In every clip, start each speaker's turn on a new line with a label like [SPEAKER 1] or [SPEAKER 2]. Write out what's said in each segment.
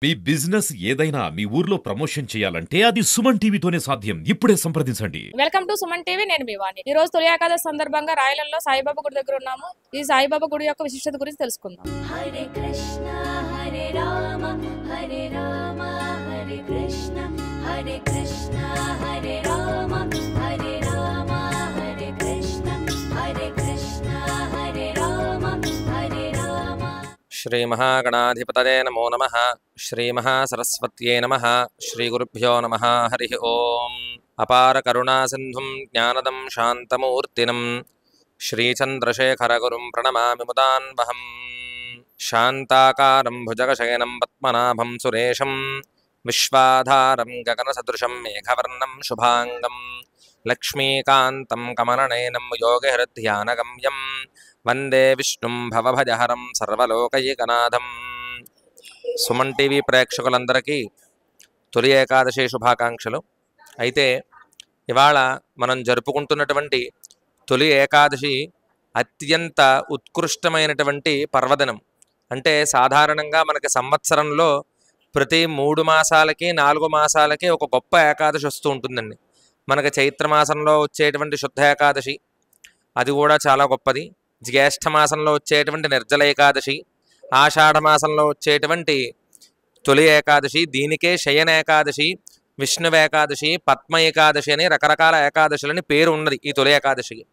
[SPEAKER 1] మీ business ఏదైనా మీ ఊర్లో promotion చేయాలంటే అది సుమన్ టీవీతోనే సాధ్యం. ఇప్పుడే సంప్రదించండి.
[SPEAKER 2] Welcome to Suman TV. నేను మీ వాణి. ఈ రోజు తొలి ఏకాదశి సందర్భంగా రాయలంలో సాయిబాబా గుడి దగ్గర ఉన్నాము. ఈ సాయిబాబా గుడి యొక్క విశిష్టత గురించి తెలుసుకుందాం.
[SPEAKER 3] హరే కృష్ణ హరే రామ హరే రామ హరే కృష్ణ హరే కృష్ణ హరే రామ హరే రామ హరే కృష్ణ హరే కృష్ణ హరే రామ హరే రామ.
[SPEAKER 4] శ్రీ మహాగణాధిపతయే నమో నమః. శ్రీ మహాసరస్వత్యే నమః. శ్రీ గురుభ్యో నమః. హరి ఓం. అపార కరుణా సింధుం జ్ఞానదం శాంతమూర్తినం శ్రీచంద్రశేఖరగురుం ప్రణమామి ముదాన్వహం. శాంతాకారం భుజగశయనం పద్మనాభం సురేశం విశ్వాధారం గగనసదృశం మేఘవర్ణం శుభాంగం లక్ష్మీకాంతం కమలనయనం యోగహృధ్యానగమ్యం వందే విష్ణుం భవభజహరం సర్వలోకైకనాథం. సుమన్ టీవీ ప్రేక్షకులందరికీ తొలి ఏకాదశి శుభాకాంక్షలు. అయితే ఇవాళ మనం జరుపుకుంటున్నటువంటి తొలి ఏకాదశి అత్యంత ఉత్కృష్టమైనటువంటి పర్వదినం. అంటే సాధారణంగా మనకి సంవత్సరంలో ప్రతి 3 మాసాలకి 4 మాసాలకి ఒక గొప్ప ఏకాదశి వస్తూ ఉంటుందండి. మనకి చైత్రమాసంలో వచ్చేటువంటి శుద్ధ ఏకాదశి, అది కూడా చాలా గొప్పది. జ్యేష్ఠ మాసంలో వచ్చేటువంటి నిర్జల ఏకాదశి, ఆషాఢ మాసంలో వచ్చేటువంటి తొలి ఏకాదశి, దీనికే శయన ఏకాదశి, విష్ణువు ఏకాదశి, పద్మ ఏకాదశి అని రకరకాల ఏకాదశులని పేరు ఉన్నది ఈ తొలి ఏకాదశికి.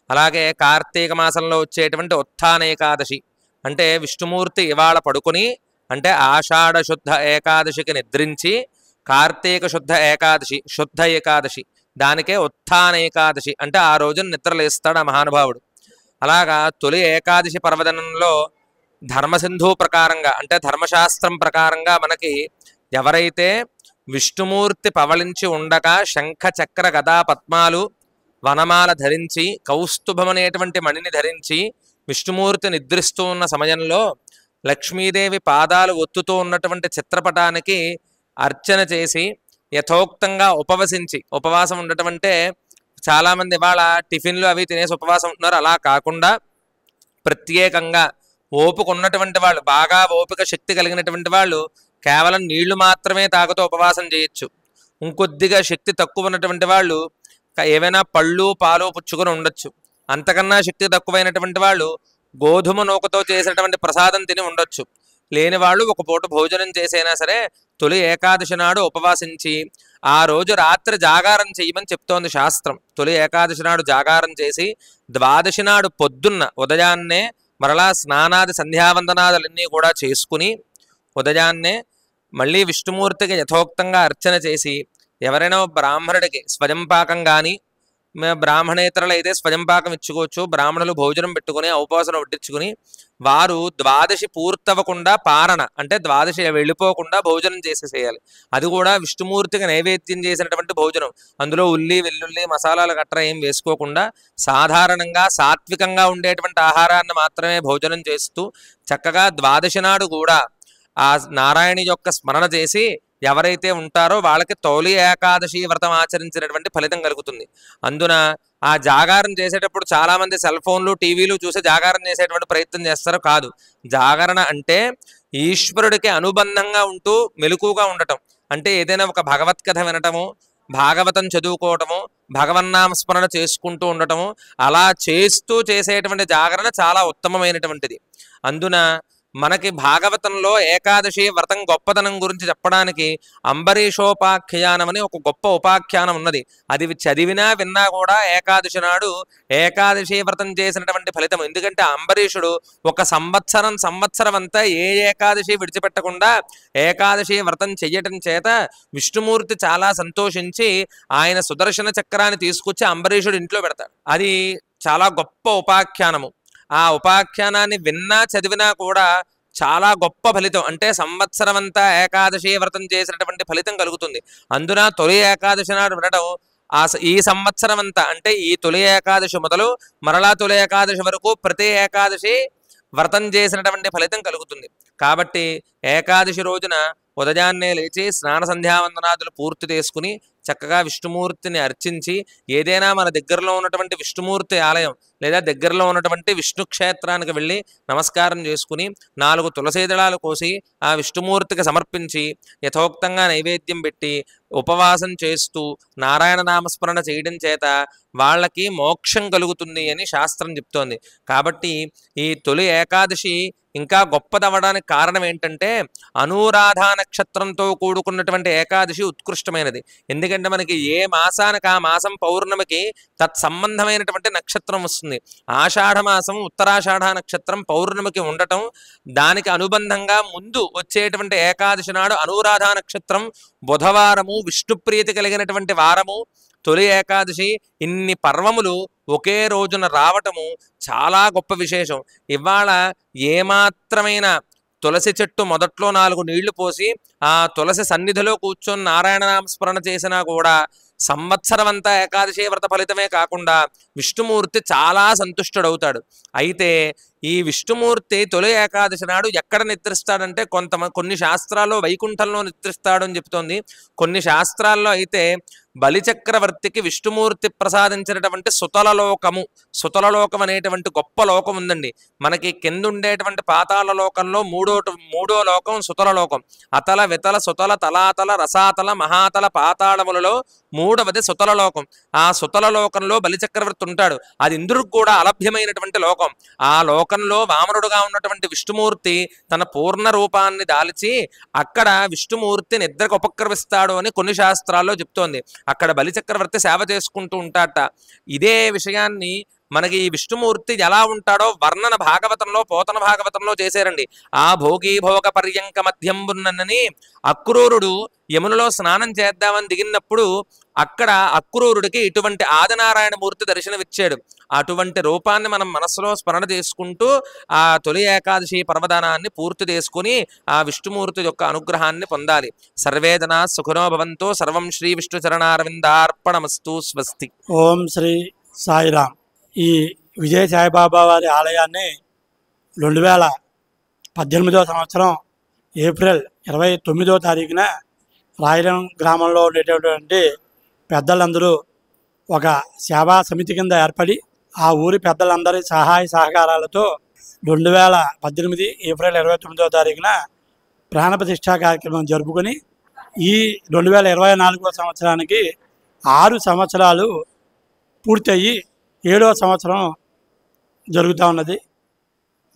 [SPEAKER 4] అలాగే కార్తీక మాసంలో వచ్చేటువంటి ఉత్థాన ఏకాదశి, అంటే విష్ణుమూర్తి ఇవాళ పడుకుని, అంటే ఆషాఢ శుద్ధ ఏకాదశికి నిద్రించి కార్తీక శుద్ధ ఏకాదశి శుద్ధ ఏకాదశి, దానికే ఉత్థాన ఏకాదశి, అంటే ఆ రోజున నిద్రలేస్తాడు ఆ మహానుభావుడు. అలాగా తొలి ఏకాదశి పర్వదినంలో ధర్మసింధు ప్రకారంగా, అంటే ధర్మశాస్త్రం ప్రకారంగా మనకి ఎవరైతే విష్ణుమూర్తి పవళించి ఉండగా శంఖ చక్ర గదా పద్మాలు వనమాల ధరించి కౌస్తుభమనేటువంటి మణిని ధరించి విష్ణుమూర్తి నిద్రిస్తూ ఉన్న సమయంలో లక్ష్మీదేవి పాదాలు ఒత్తుతూ ఉన్నటువంటి చిత్రపటానికి అర్చన చేసి యథోక్తంగా ఉపవసించి, ఉపవాసం ఉండటం అంటే చాలామంది ఇవాళ టిఫిన్లు అవి తినేసి ఉపవాసం ఉంటున్నారు. అలా కాకుండా ప్రత్యేకంగా ఓపిక ఉన్నటువంటి వాళ్ళు, బాగా ఓపిక శక్తి కలిగినటువంటి వాళ్ళు కేవలం నీళ్లు మాత్రమే తాగుతూ ఉపవాసం చేయొచ్చు. ఇంకొద్దిగా శక్తి తక్కువ ఉన్నటువంటి వాళ్ళు ఏవైనా పళ్ళు పాలు పుచ్చుకొని ఉండొచ్చు. అంతకన్నా శక్తి తక్కువైనటువంటి వాళ్ళు గోధుమ నూకతో చేసినటువంటి ప్రసాదం తిని ఉండొచ్చు. లేని వాళ్ళు ఒక పూట భోజనం చేసైనా సరే తొలి ఏకాదశి నాడు ఉపవాసించి ఆ రోజు రాత్రి జాగారం చేయమని చెప్తోంది శాస్త్రం. తొలి ఏకాదశి నాడు జాగారం చేసి ద్వాదశి నాడు పొద్దున్న ఉదయాన్నే మరలా స్నానాది సంధ్యావందనాదులన్నీ కూడా చేసుకుని ఉదయాన్నే మళ్ళీ విష్ణుమూర్తికి యథోక్తంగా అర్చన చేసి, ఎవరైనా బ్రాహ్మణుడికి స్వయంపాకం కానీ, బ్రాహ్మణేతరులు అయితే స్వయంపాకం ఇచ్చుకోవచ్చు, బ్రాహ్మణులు భోజనం పెట్టుకుని ఉపవాసం వడ్డించుకుని వారు ద్వాదశి పూర్తవ్వకుండా పారణ, అంటే ద్వాదశి వెళ్ళిపోకుండా భోజనం చేసేసేయాలి. అది కూడా విష్ణుమూర్తికి నైవేద్యం చేసినటువంటి భోజనం. అందులో ఉల్లి వెల్లుల్లి మసాలాలు గట్రా ఏం వేసుకోకుండా సాధారణంగా సాత్వికంగా ఉండేటువంటి ఆహారాన్ని మాత్రమే భోజనం చేస్తూ చక్కగా ద్వాదశి నాడు కూడా ఆ నారాయణి యొక్క స్మరణ చేసి ఎవరైతే ఉంటారో వాళ్ళకి తొలి ఏకాదశి వ్రతం ఆచరించినటువంటి ఫలితం కలుగుతుంది. అందున ఆ జాగారం చేసేటప్పుడు చాలామంది సెల్ ఫోన్లు టీవీలు చూసి జాగారం చేసేటువంటి ప్రయత్నం చేస్తారు. కాదు, జాగరణ అంటే ఈశ్వరుడికి అనుబంధంగా ఉంటూ మెలకుగా ఉండటం. అంటే ఏదైనా ఒక భగవత్కథ వినటము, భాగవతం చదువుకోవటము, భగవన్నామస్మరణ చేసుకుంటూ ఉండటము, అలా చేస్తూ చేసేటువంటి జాగరణ చాలా ఉత్తమమైనటువంటిది. అందున మనకి భాగవతంలో ఏకాదశి వ్రతం గొప్పతనం గురించి చెప్పడానికి అంబరీషోపాఖ్యానం అని ఒక గొప్ప ఉపాఖ్యానం ఉన్నది. అది చదివినా విన్నా కూడా ఏకాదశి నాడు ఏకాదశి వ్రతం చేసినటువంటి ఫలితం. ఎందుకంటే అంబరీషుడు ఒక సంవత్సరం అంతా ఏ ఏకాదశి విడిచిపెట్టకుండా ఏకాదశి వ్రతం చెయ్యటం చేత విష్ణుమూర్తి చాలా సంతోషించి ఆయన సుదర్శన చక్రాన్ని తీసుకొచ్చి అంబరీషుడు ఇంట్లో పెడతాడు. అది చాలా గొప్ప ఉపాఖ్యానము. ఆ ఉపాఖ్యానాన్ని విన్నా చదివినా కూడా చాలా గొప్ప ఫలితం, అంటే సంవత్సరం అంతా ఏకాదశి వ్రతం చేసినటువంటి ఫలితం కలుగుతుంది. అందున తొలి ఏకాదశి నాడు వినడం ఈ సంవత్సరం అంతా, అంటే ఈ తొలి ఏకాదశి మొదలు మరలా తొలి ఏకాదశి వరకు ప్రతి ఏకాదశి వ్రతం చేసినటువంటి ఫలితం కలుగుతుంది. కాబట్టి ఏకాదశి రోజున ఉదయాన్నే లేచి స్నాన సంధ్యావందనాదులు పూర్తి చేసుకుని చక్కగా విష్ణుమూర్తిని అర్చించి ఏదైనా మన దగ్గరలో ఉన్నటువంటి విష్ణుమూర్తి ఆలయం లేదా దగ్గరలో ఉన్నటువంటి విష్ణు క్షేత్రానికి వెళ్ళి నమస్కారం చేసుకుని 4 తులసి దళాలు కోసి ఆ విష్ణుమూర్తికి సమర్పించి యథోక్తంగా నైవేద్యం పెట్టి ఉపవాసం చేస్తూ నారాయణ నామస్మరణ చేయడం చేత వాళ్ళకి మోక్షం కలుగుతుంది అని శాస్త్రం చెప్తోంది. కాబట్టి ఈ తొలి ఏకాదశి ఇంకా గొప్పదవడానికి కారణం ఏంటంటే అనురాధ నక్షత్రంతో కూడుకున్నటువంటి ఏకాదశి ఉత్కృష్టమైనది. ఎందుకంటే మనకి ఏ మాసానికి ఆ మాసం పౌర్ణమికి తత్సంబంధమైనటువంటి నక్షత్రం వస్తుంది. ఆషాఢ మాసం ఉత్తరాషాఢ నక్షత్రం పౌర్ణమికి ఉండటం, దానికి అనుబంధంగా ముందు వచ్చేటువంటి ఏకాదశి నాడు అనురాధ నక్షత్రం బుధవారము, విష్ణుప్రీతి కలిగినటువంటి వారము, తొలి ఏకాదశి, ఇన్ని పర్వములు ఒకే రోజున రావటము చాలా గొప్ప విశేషం. ఇవాళ ఏమాత్రమైన తులసి చెట్టు మొదట్లో 4 నీళ్లు పోసి ఆ తులసి సన్నిధిలో కూర్చొని నారాయణ నామస్మరణ చేసినా కూడా సంవత్సరం అంతా ఏకాదశి వ్రత ఫలితమే కాకుండా విష్ణుమూర్తి చాలా సంతుష్టుడవుతాడు. అయితే ఈ విష్ణుమూర్తి తొలి ఏకాదశి నాడు ఎక్కడ నిద్రిస్తాడంటే కొన్ని శాస్త్రాల్లో వైకుంఠంలో నిద్రిస్తాడు అని చెప్తోంది. కొన్ని శాస్త్రాల్లో అయితే బలిచక్రవర్తికి విష్ణుమూర్తి ప్రసాదించినటువంటి సుతలలోకం అనేటువంటి గొప్ప లోకం ఉందండి. మనకి కింద ఉండేటువంటి పాతాళ లోకంలో మూడో లోకం సుతలలోకం. అతల వితల సుతల తలాతల రసాతల మహాతల పాతాళములలో 3వది సుతలలోకం. ఆ సుతలలోకంలో బలిచక్రవర్తి ఉంటాడు. అది ఇంద్రుడికి కూడా అలభ్యమైనటువంటి లోకం. ఆ లోకంలో వామనుడుగా ఉన్నటువంటి విష్ణుమూర్తి తన పూర్ణ రూపాన్ని దాల్చి అక్కడ విష్ణుమూర్తి నిద్రకు ఉపక్రమిస్తాడు అని కొన్ని శాస్త్రాల్లో చెప్తోంది. అక్కడ బలిచక్రవర్తి సేవ చేసుకుంటూ ఉంటాడట. ఇదే విషయాన్ని మనకి ఈ విష్ణుమూర్తి ఎలా ఉంటాడో వర్ణన భాగవతంలో, పోతన భాగవతంలో చేశారండి. ఆ భోగీ భోగ పర్యంక మధ్యంబున్నని అక్రూరుడు యమునలో స్నానం చేద్దామని దిగినప్పుడు అక్కడ అక్రూరుడికి ఇటువంటి ఆదినారాయణమూర్తి దర్శనమిచ్చాడు. అటువంటి రూపాన్ని మనం మనస్సులో స్మరణ చేసుకుంటూ ఆ తొలి ఏకాదశి పర్వదానాన్ని పూర్తి చేసుకుని ఆ విష్ణుమూర్తి యొక్క అనుగ్రహాన్ని పొందాలి. సర్వే జనా సుఖినో భవంతు. సర్వం శ్రీ విష్ణు చరణారవిందార్పణమస్తు. స్వస్తి.
[SPEAKER 5] ఓం శ్రీ సాయిరామ్. ఈ విజయ సాయిబాబా వారి ఆలయాన్ని 2018వ సంవత్సరం ఏప్రిల్ 29వ తారీఖున రాయలం గ్రామంలో ఉండేటటువంటి పెద్దలందరూ ఒక సేవా సమితి కింద ఏర్పడి ఆ ఊరి పెద్దలందరి సహాయ సహకారాలతో 2018 ఏప్రిల్ 29వ తారీఖున ప్రాణప్రతిష్ఠా కార్యక్రమం జరుపుకొని ఈ 2024వ సంవత్సరానికి 6 సంవత్సరాలు పూర్తయ్యి 7వ సంవత్సరం జరుగుతూ ఉన్నది.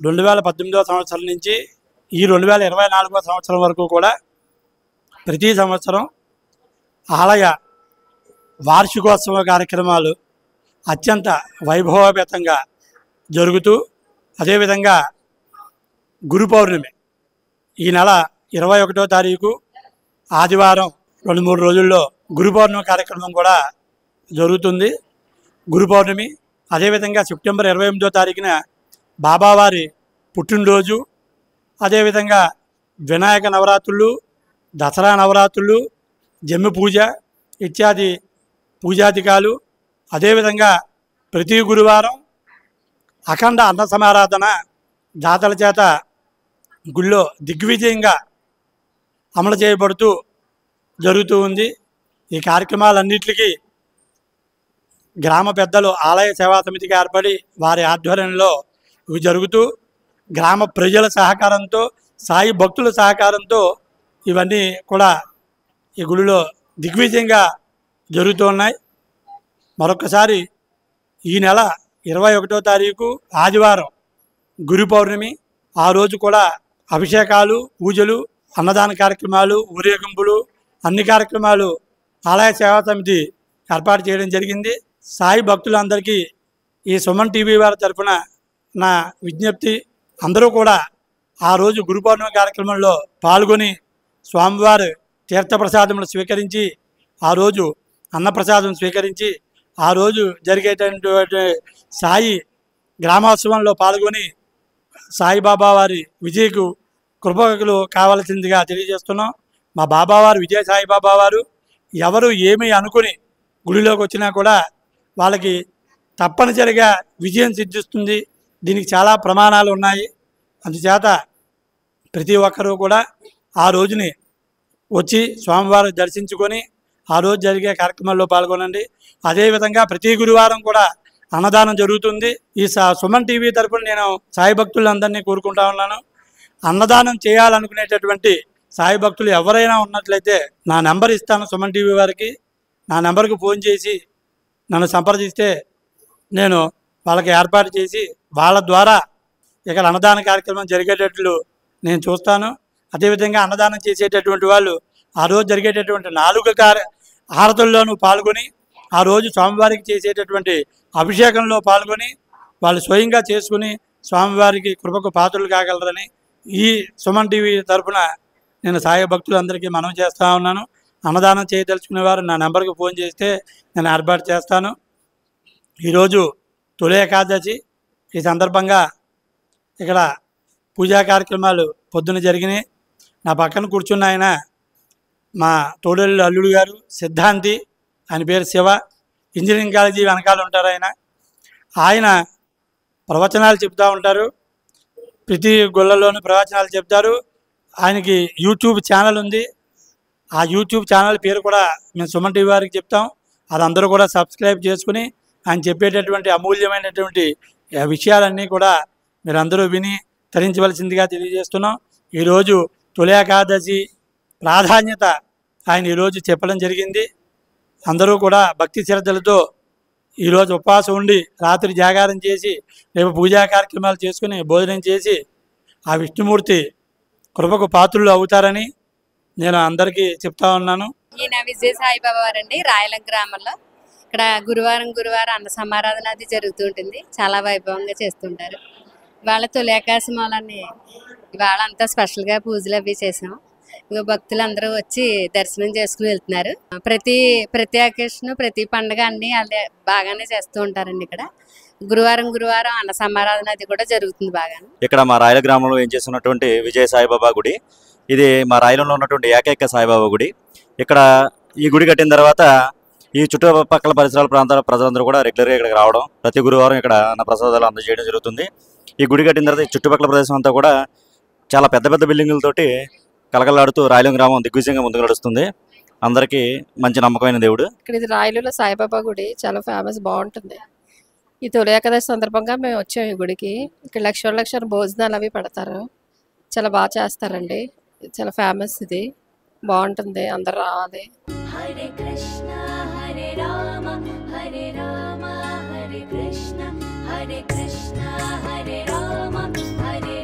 [SPEAKER 5] 2018వ సంవత్సరం నుంచి ఈ 2024వ సంవత్సరం వరకు కూడా ప్రతి సంవత్సరం ఆలయ వార్షికోత్సవ కార్యక్రమాలు అత్యంత వైభవపేతంగా జరుగుతూ, అదేవిధంగా గురు పౌర్ణమి ఈ నెల 21వ తారీఖు ఆదివారం 2-3 రోజుల్లో గురు పౌర్ణమి కార్యక్రమం కూడా జరుగుతుంది. గురు పౌర్ణమి, అదేవిధంగా సెప్టెంబర్ 28వ తారీఖున బాబావారి పుట్టినరోజు, అదేవిధంగా వినాయక నవరాత్రులు, దసరా నవరాత్రులు, జమ్మి పూజ ఇత్యాది పూజాధికాలు, అదేవిధంగా ప్రతి గురువారం అఖండ అన్న సమారాధన దాతల చేత గుళ్ళో దిగ్విజయంగా అమలు చేయబడుతూ జరుగుతూ ఉంది. ఈ కార్యక్రమాలన్నింటికి గ్రామ పెద్దలు ఆలయ సేవా సమితికి ఏర్పడి వారి ఆధ్వర్యంలో ఇవి జరుగుతూ, గ్రామ ప్రజల సహకారంతో, సాయి భక్తుల సహకారంతో ఇవన్నీ కూడా ఈ గుడిలో దిగ్విజయంగా జరుగుతూ ఉన్నాయి. మరొకసారి ఈ నెల 21వ తారీఖు ఆదివారం గురు పౌర్ణమి, ఆ రోజు కూడా అభిషేకాలు, పూజలు, అన్నదాన కార్యక్రమాలు, ఊరేగింపులు, అన్ని కార్యక్రమాలు ఆలయ సేవా సమితి ఏర్పాటు చేయడం జరిగింది. సాయి భక్తులందరికీ ఈ సుమన్ టీవీ వారి తరఫున నా విజ్ఞప్తి, అందరూ కూడా ఆ రోజు గురు పౌర్ణమి కార్యక్రమంలో పాల్గొని స్వామివారి తీర్థప్రసాదములు స్వీకరించి, ఆ రోజు అన్నప్రసాదం స్వీకరించి, ఆ రోజు జరిగేటటువంటి సాయి గ్రామోత్సవంలో పాల్గొని సాయిబాబా వారి విజయకు కృపకులు కావాల్సిందిగా తెలియజేస్తున్నాం. మా బాబావారు విజయ సాయిబాబా వారు ఎవరు ఏమి అనుకుని గుడిలోకి వచ్చినా కూడా వాళ్ళకి తప్పనిసరిగా విజయం సిద్ధిస్తుంది. దీనికి చాలా ప్రమాణాలు ఉన్నాయి. అందుచేత ప్రతి ఒక్కరూ కూడా ఆ రోజుని వచ్చి స్వామివారు దర్శించుకొని ఆ రోజు జరిగే కార్యక్రమాల్లో పాల్గొనండి. అదేవిధంగా ప్రతి గురువారం కూడా అన్నదానం జరుగుతుంది. ఈ సుమన్ టీవీ తరపున నేను సాయి భక్తులందరినీ కోరుకుంటా ఉన్నాను. అన్నదానం చేయాలనుకునేటటువంటి సాయి భక్తులు ఎవరైనా ఉన్నట్లయితే నా నెంబర్ ఇస్తాను సుమన్ టీవీ వారికి. నా నెంబర్కి ఫోన్ చేసి నన్ను సంప్రదిస్తే నేను వాళ్ళకి ఏర్పాటు చేసి వాళ్ళ ద్వారా ఇక్కడ అన్నదాన కార్యక్రమం జరిగేటట్లు నేను చూస్తాను. అదేవిధంగా అన్నదానం చేసేటటువంటి వాళ్ళు ఆ రోజు జరిగేటటువంటి 4 హారతుల్లోనూ పాల్గొని ఆ రోజు స్వామివారికి చేసేటటువంటి అభిషేకంలో పాల్గొని వాళ్ళు స్వయంగా చేసుకుని స్వామివారికి కృపకు పాత్రలు కాగలరని ఈ సుమన్ టీవీ తరఫున నేను సాయి భక్తులందరికీ మనవి చేస్తూ ఉన్నాను. అన్నదానం చేయదలుచుకునేవారు నా నెంబర్కి ఫోన్ చేస్తే నేను ఏర్పాటు చేస్తాను. ఈరోజు తొలి ఏకాదశి. ఈ సందర్భంగా ఇక్కడ పూజా కార్యక్రమాలు పొద్దున జరిగినాయి. నా పక్కన కూర్చున్న ఆయన మా తోడేళ్ళు అల్లుడు గారు సిద్ధాంతి, ఆయన పేరు శివ. ఇంజనీరింగ్ కాలేజీ వెనకాల ఉంటారు ఆయన ప్రవచనాలు చెప్తూ ఉంటారు. ప్రతి గుళ్ళలోనూ ప్రవచనాలు చెప్తారు. ఆయనకి యూట్యూబ్ ఛానల్ ఉంది. ఆ యూట్యూబ్ ఛానల్ పేరు కూడా మేము సుమన్ టీవీ వారికి చెప్తాం. అది అందరూ కూడా సబ్స్క్రైబ్ చేసుకుని ఆయన చెప్పేటటువంటి అమూల్యమైనటువంటి విషయాలన్నీ కూడా మీరందరూ విని తరించవలసిందిగా తెలియజేస్తున్నాం. ఈరోజు తొలి ఏకాదశి ప్రాధాన్యత ఆయన ఈరోజు చెప్పడం జరిగింది. అందరూ కూడా భక్తి శ్రద్ధలతో ఈరోజు ఉపవాసం ఉండి రాత్రి జాగారం చేసి రేపు పూజా కార్యక్రమాలు చేసుకుని భోజనం చేసి ఆ విష్ణుమూర్తి కృపకు పాత్రులు అవుతారని నేను అందరికీ చెప్తా ఉన్నాను.
[SPEAKER 6] ఈయన విజయ సాయిబాబా వారండి, రాయలం గ్రామంలో. ఇక్కడ గురువారం అన్న సమారాధన అది జరుగుతూ ఉంటుంది. చాలా వైభవంగా చేస్తుంటారు. ఇవాళ తొలి ఏకాదశి మూలాన్ని ఇవాళ అంతా స్పెషల్గా పూజలు అవి చేసాం. ఇక భక్తులందరూ వచ్చి దర్శనం చేసుకుని వెళ్తున్నారు. ప్రతి అకేషన్ ప్రతి పండుగ అన్ని అదే బాగానే చేస్తూ ఉంటారండి. ఇక్కడ గురువారం అన్న సమారాధన అది కూడా జరుగుతుంది బాగా.
[SPEAKER 7] ఇక్కడ మా రాయల గ్రామంలో ఏం చేస్తున్నటువంటి విజయ సాయిబాబా గుడి. ఇది మా రాయలంలో ఉన్నటువంటి ఏకైక సాయిబాబా గుడి. ఇక్కడ ఈ గుడి కట్టిన తర్వాత ఈ చుట్టుపక్కల పరిసరాల ప్రాంతాల ప్రజలందరూ కూడా రెగ్యులర్గా ఇక్కడికి రావడం, ప్రతి గురువారం ఇక్కడ అన్న ప్రసాదాలు అందజేయడం జరుగుతుంది. ఈ గుడి కట్టిన తర్వాత ఈ చుట్టుపక్కల ప్రదేశం అంతా కూడా చాలా పెద్ద బిల్డింగులతోటి కలకలాడుతూ రాయలం గ్రామం దిగ్విజయంగా ముందుకు నడుస్తుంది. అందరికీ మంచి నమ్మకమైన దేవుడు.
[SPEAKER 2] ఇక్కడ ఇది రాయలలో సాయిబాబా గుడి చాలా ఫేమస్, బాగుంటుంది. ఈ తొలి ఏకాదశి సందర్భంగా మేము వచ్చాము ఈ గుడికి. ఇక్కడ లక్షల భోజనాలు అవి పెడతారు. చాలా బాగా చేస్తారండి. చాలా ఫేమస్, ఇది బాగుంటుంది, అందరు రావాలి.
[SPEAKER 3] హరే కృష్ణ హరే రామ హరే రామ హరే కృష్ణ హరే కృష్ణ హరే రామ హరే